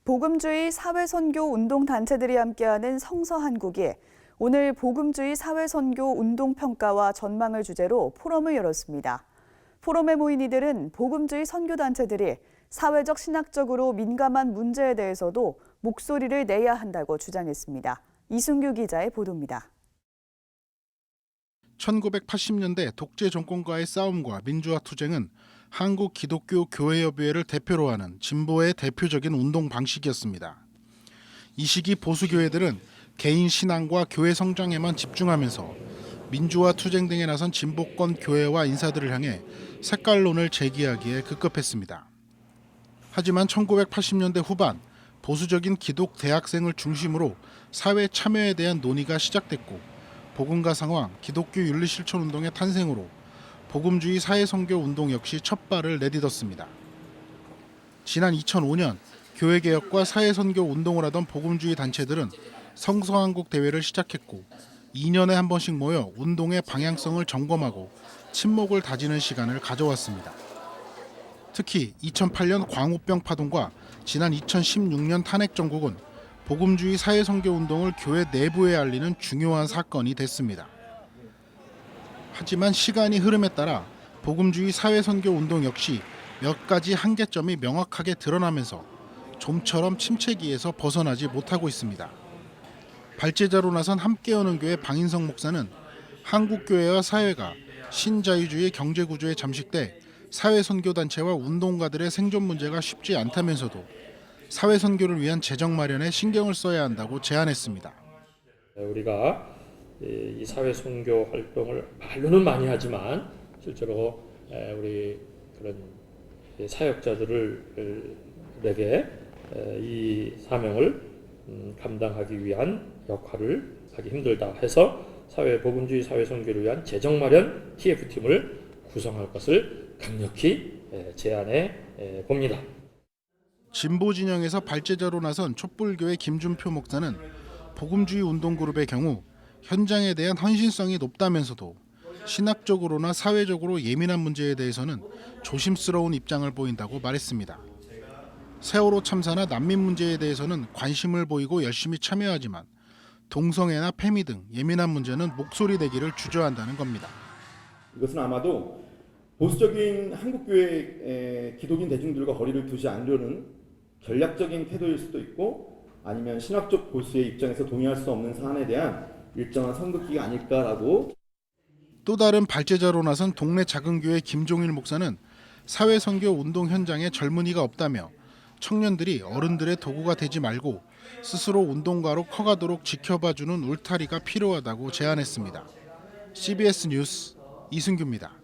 복음주의 사회선교 운동단체들이 함께하는 성서한국이 오늘 복음주의 사회선교 운동평가와 전망을 주제로 포럼을 열었습니다. 포럼에 모인 이들은 복음주의 선교단체들이 사회적 신학적으로 민감한 문제에 대해서도 목소리를 내야 한다고 주장했습니다. 이순규 기자의 보도입니다. 1980년대 독재 정권과의 싸움과 민주화 투쟁은 한국 기독교 교회협의회를 대표로 하는 진보의 대표적인 운동 방식이었습니다. 이 시기 보수 교회들은 개인 신앙과 교회 성장에만 집중하면서 민주화 투쟁 등에 나선 진보권 교회와 인사들을 향해 색깔론을 제기하기에 급급했습니다. 하지만 1980년대 후반 보수적인 기독 대학생을 중심으로 사회 참여에 대한 논의가 시작됐고 복음가 상황, 기독교 윤리 실천 운동의 탄생으로 복음주의 사회선교 운동 역시 첫 발을 내딛었습니다. 지난 2005년 교회개혁과 사회선교 운동을 하던 복음주의 단체들은 성서한국 대회를 시작했고 2년에 한 번씩 모여 운동의 방향성을 점검하고 친목을 다지는 시간을 가져왔습니다. 특히 2008년 광우병 파동과 지난 2016년 탄핵 정국은 복음주의 사회선교 운동을 교회 내부에 알리는 중요한 사건이 됐습니다. 하지만 시간이 흐름에 따라 복음주의 사회선교 운동 역시 몇 가지 한계점이 명확하게 드러나면서 좀처럼 침체기에서 벗어나지 못하고 있습니다. 발제자로 나선 함께 여는 교회 방인성 목사는 한국교회와 사회가 신자유주의 경제구조에 잠식돼 사회선교단체와 운동가들의 생존 문제가 쉽지 않다면서도 사회선교를 위한 재정 마련에 신경을 써야 한다고 제안했습니다. 우리가 이 사회선교 활동을 말로는 많이 하지만 실제로 우리 그런 사역자들에게 이 사명을 감당하기 위한 역할을 하기 힘들다 해서 복음주의 사회선교를 위한 재정 마련 TF팀을 구성할 것을 강력히 제안해 봅니다. 진보 진영에서 발제자로 나선 촛불교회 김준표 목사는 복음주의 운동그룹의 경우 현장에 대한 헌신성이 높다면서도 신학적으로나 사회적으로 예민한 문제에 대해서는 조심스러운 입장을 보인다고 말했습니다. 세월호 참사나 난민 문제에 대해서는 관심을 보이고 열심히 참여하지만 동성애나 페미 등 예민한 문제는 목소리 내기를 주저한다는 겁니다. 이것은 아마도 보수적인 한국교회 기독인 대중들과 거리를 두지 않으려는 전략적인 태도일 수도 있고 아니면 신학적 보수의 입장에서 동의할 수 없는 사안에 대한 일정한 선긋기가 아닐까라고. 또 다른 발제자로 나선 동네 작은 교회 김종일 목사는 사회선교 운동 현장에 젊은이가 없다며 청년들이 어른들의 도구가 되지 말고 스스로 운동가로 커가도록 지켜봐주는 울타리가 필요하다고 제안했습니다. CBS 뉴스 이순규입니다.